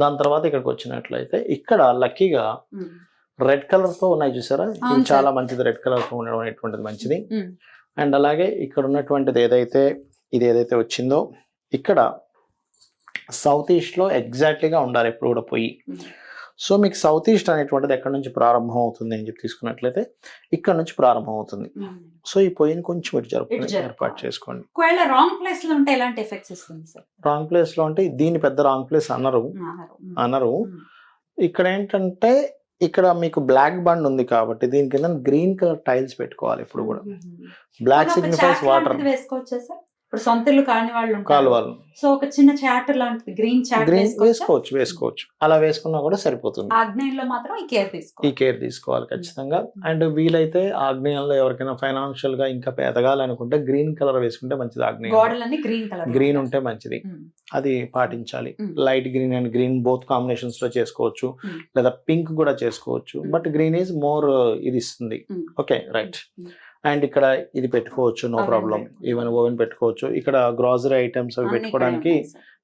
దాని తర్వాత ఇక్కడికి వచ్చినట్లయితే ఇక్కడ లక్కీగా ఉమ్. రెడ్ కలర్ తో ఉన్నాయి చూసారా, ఇది అవును చాలా సార్. మంచిది. రెడ్ కలర్ తో ఉండడం అనేటువంటిది మంచిది. ఉమ్. అండ్ అలాగే ఇక్కడ ఉన్నటువంటిది ఇది ఏదైతే వచ్చిందో ఇక్కడ సౌత్ ఈస్ట్ లో ఎగ్జాక్ట్లీగా ఉండాలి ఎప్పుడు కూడా పోయి. ఉమ్. సో మీకు సౌత్ ఈస్ట్ అనేటువంటిది ఎక్కడి నుంచి ప్రారంభం అవుతుంది అని చెప్పి తీసుకున్నట్లయితే ఇక్కడ నుంచి ప్రారంభం అవుతుంది. ఉమ్. సో ఈ పొయ్యిని కొంచెం ఇటు ఇటు జరుపుకోవాలి. ఏర్పాటు చేసుకోండి. ఒకవేళ రాంగ్ ప్లేస్ లో ఉంటే ఎలాంటి ఎఫెక్ట్స్ ఇస్తుంది సార్? రాంగ్ ప్లేస్ లో అంటే దీని పెద్ద రాంగ్ ప్లేస్ అనరు. ఉమ్. ఇక్కడ ఏంటంటే ఇక్కడ మీకు బ్లాక్ బండ్ ఉంది కాబట్టి దీని కింద గ్రీన్ కలర్ టైల్స్ పెట్టుకోవాలి ఎప్పుడు కూడా. బ్లాక్ ఒక సిగ్నిఫైస్ చాట్ వాటర్. లాంటిది వేసుకోవచ్చా సార్? ఇప్పుడు సొంత ఇల్లు కాని వాళ్ళు ఉంటారు. కాలువలు సో ఒక చిన్న చాట్ లాంటిది గ్రీన్ చాట్ గ్రీన్ వేసుకోవచ్చు. అలా వేసుకున్నా కూడా సరిపోతుంది. ఆగ్నేయంలో మాత్రం ఈ కేర్ ఈ తీసుకోవాలి. కేర్ తీసుకోవాలి ఖచ్చితంగా. అండ్ వీలైతే ఆగ్నేయంలో ఎవరికైనా ఫైనాన్షియల్ గా ఇంకా ఎదగాలనుకుంటే గ్రీన్ కలర్ వేసుకుంటే మంచిది. ఆగ్నేయం గోడలన్నీ గ్రీన్ కలర్ గ్రీన్ ఉంటే మంచిది. అది పాటించాలి. Light green and green both combinations లో చేసుకోవచ్చు, లేదా పింక్ కూడా చేసుకోవచ్చు. బట్ గ్రీన్ ఈజ్ మోర్ ఇది ఇస్తుంది. Okay right. అండ్ ఇక్కడ ఇది పెట్టుకోవచ్చు, నో ప్రాబ్లం. ఈవెన్ ఓవెన్ పెట్టుకోవచ్చు. ఇక్కడ గ్రాసరీ ఐటమ్స్ అవి పెట్టుకోవడానికి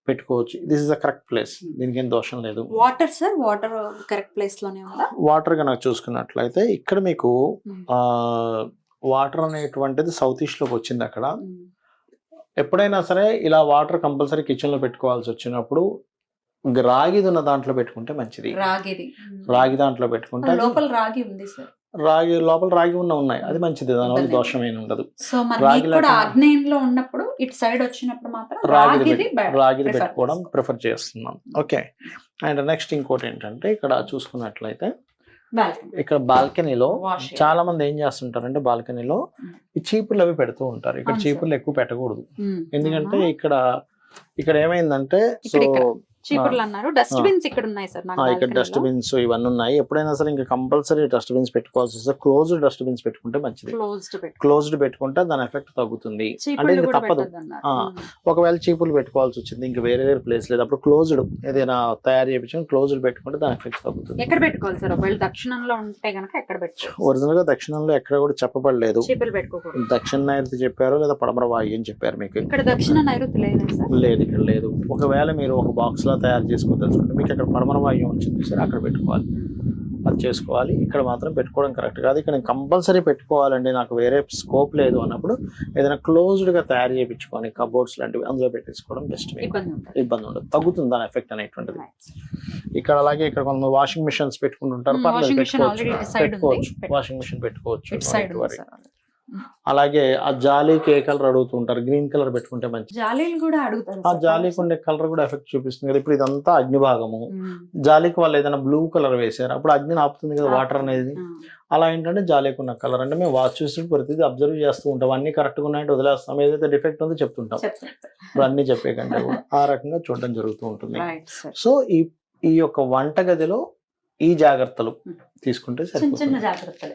పెట్టుకోవచ్చు. This is the correct place, దీనికి ఏం దోషం లేదు. Water sir, water correct place లోనే ఉందా? వాటర్ గా నాకు చూసుకున్నట్లయితే ఇక్కడ మీకు వాటర్ అనేటువంటిది సౌత్ ఈస్ట్ లోకి వచ్చింది. అక్కడ ఎప్పుడైనా సరే ఇలా వాటర్ కంపల్సరీ కిచెన్ లో పెట్టుకోవాల్సి వచ్చినప్పుడు రాగిది ఉన్న దాంట్లో పెట్టుకుంటే మంచిది. రాగి దాంట్లో పెట్టుకుంటే లోపల రాగి ఉంది సార్. లోపల రాగి ఉన్నాయి, అది మంచిది. దానివల్ల దోషం ఏమి ఉండదు. సో ఆగ్నేయంలో ఉన్నప్పుడు ఇటు సైడ్ వచ్చినప్పుడు మాత్రం రాగిది పెట్టుకోవడం ప్రిఫర్ చేస్తున్నాం. ఓకే. అండ్ నెక్స్ట్ ఇంకోటి ఏంటంటే ఇక్కడ చూసుకున్నట్లయితే ఇక్కడ బాల్కనీలో చాలా మంది ఏం చేస్తుంటారంటే బాల్కనీలో ఈ చీపుర్లు అవి పెడుతూ ఉంటారు. ఇక్కడ చీపుర్లు ఎక్కువ పెట్టకూడదు. ఎందుకంటే ఇక్కడ ఏమైందంటే సో చీపుర్లు అన్నారు. డస్ట్బిన్స్ ఇక్కడ ఉన్నాయి సార్. ఇక్కడ డస్ట్బిన్స్ ఇవన్నీ ఉన్నాయి. ఎప్పుడైనా సరే ఇంకా కంపల్సరీ డస్ట్బిన్స్ పెట్టుకోవాల్సి వస్తే క్లోజ్డ్ డస్ట్బిన్స్ పెట్టుకుంటే మంచిది. క్లోజ్డ్ పెట్టుకుంటే దాని ఎఫెక్ట్ తగ్గుతుంది. అంటే ఇంకా తప్పదు. ఒకవేళ చీపులు పెట్టుకోవాల్సి వచ్చింది ఇంకా వేరే ప్లేస్ లేదు, అప్పుడు క్లోజ్డ్ ఏదైనా తయారు చేయించుకొని క్లోజ్డ్ పెట్టుకుంటే దాని ఎఫెక్ట్ తగ్గుతుంది. ఎక్కడ పెట్టుకోవాలి సార్? ఒకవేళ దక్షిణంలో ఉంటే గనక ఎక్కడ పెట్టుకోవాలి? ఒరిజినల్ గా దక్షిణంలో ఎక్కడ కూడా చెప్పబడలేదు. చీపులు పెట్టుకోకూడదు. దక్షిణ నైరుతి చెప్పారు లేదా పడమర వాయువ్యం చెప్పారు మీకు. ఇక్కడ దక్షిణ నైరుతి లేదు సార్. లేదు, ఇక్కడ లేదు. ఒకవేళ మీరు ఒక బాక్స్ తయారు చేసుకోదలుచుకుంటే మీకు అక్కడ పడమర వాయువ్యం వచ్చింది సరే అక్కడ పెట్టుకోవాలి, అది చేసుకోవాలి. ఇక్కడ మాత్రం పెట్టుకోవడం కరెక్ట్ కాదు. ఇక్కడ కంపల్సరీ పెట్టుకోవాలండి, నాకు వేరే స్కోప్ లేదు అన్నప్పుడు ఏదైనా క్లోజ్డ్ గా తయారు చేయించుకొని కబోర్డ్స్ లాంటివి అందులో పెట్టేసుకోవడం బెస్ట్. ఇబ్బంది ఉండదు, తగ్గుతుంది దాని ఎఫెక్ట్ అనేటువంటిది. ఇక్కడ అలాగే ఇక్కడ కొంత వాషింగ్ మిషన్స్ పెట్టుకుంటుంటారు, పెట్టుకోవచ్చు. వాషింగ్ మిషన్ పెట్టుకోవచ్చు. అలాగే ఆ జాలీకి ఏ కలర్ అడుగుతుంటారు, గ్రీన్ కలర్ పెట్టుకుంటే మంచిది. జాలీలు కూడా అడుగుతారు. ఆ జాలీకి ఉండే కలర్ కూడా ఎఫెక్ట్ చూపిస్తుంది కదా. ఇప్పుడు ఇదంతా అగ్ని భాగము, జాలీకి వాళ్ళు ఏదైనా బ్లూ కలర్ వేసారు అప్పుడు అగ్నిని ఆపుతుంది కదా వాటర్ అనేది. అలా ఏంటంటే జాలీకి ఉన్న కలర్ అంటే మేము వాచ్ చూసి ప్రతిదీ అబ్జర్వ్ చేస్తూ ఉంటాం. అన్ని కరెక్ట్గా ఉన్నాయంటే వదిలేస్తాం, ఏదైతే డిఫెక్ట్ ఉందో చెప్తుంటాం. ఇప్పుడు అన్ని చెప్పే కంటే కూడా ఆ రకంగా చూడడం జరుగుతూ ఉంటుంది. సో ఈ యొక్క వంటగదిలో ఈ జాగ్రత్తలు తీసుకుంటే చిన్న జాగ్రత్తలు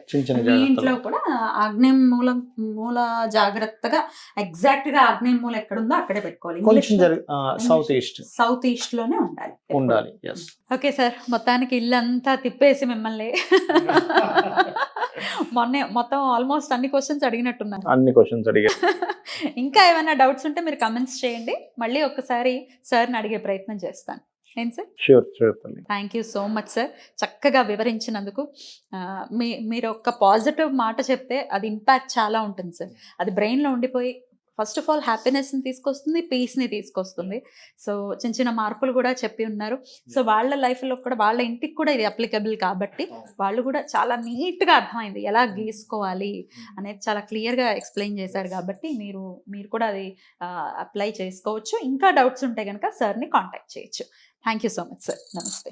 ఇంట్లో కూడా ఆగ్నేయం మూల జాగ్రత్తగా ఎగ్జాక్ట్ గా ఆగ్నేయం మూల ఎక్కడ ఉందో అక్కడే పెట్టుకోవాలి. కొంచెం సౌత్ ఈస్ట్ లోనే ఉండాలి. ఓకే సార్, మొత్తానికి ఇల్లంతా తిప్పేసి మిమ్మల్ని మొత్తం ఆల్మోస్ట్ అన్ని క్వశ్చన్స్ అడిగారు. ఇంకా ఏమైనా డౌట్స్ ఉంటే మీరు కమెంట్స్ చేయండి, మళ్ళీ ఒక్కసారి సార్ని అడిగే ప్రయత్నం చేస్తాను. ఏం sir? Thank you so much sir, చక్కగా వివరించినందుకు. మీరు ఒక పాజిటివ్ మాట చెప్తే అది ఇంపాక్ట్ చాలా ఉంటుంది సార్. అది బ్రెయిన్లో ఉండిపోయి ఫస్ట్ ఆఫ్ ఆల్ హ్యాపీనెస్ని తీసుకొస్తుంది, పీస్ని తీసుకొస్తుంది. సో చిన్న చిన్న మార్పులు కూడా చెప్పి ఉన్నారు. సో వాళ్ళ లైఫ్లో కూడా వాళ్ళ ఇంటికి కూడా ఇది అప్లికబుల్ కాబట్టి వాళ్ళు కూడా చాలా నీట్గా అర్థమైంది ఎలా గీసుకోవాలి అనేది చాలా క్లియర్గా ఎక్స్ప్లెయిన్ చేశారు. కాబట్టి మీరు కూడా అది అప్లై చేసుకోవచ్చు. ఇంకా డౌట్స్ ఉంటే కనుక సార్ని కాంటాక్ట్ చేయొచ్చు. Thank you so much sir. నమస్తే.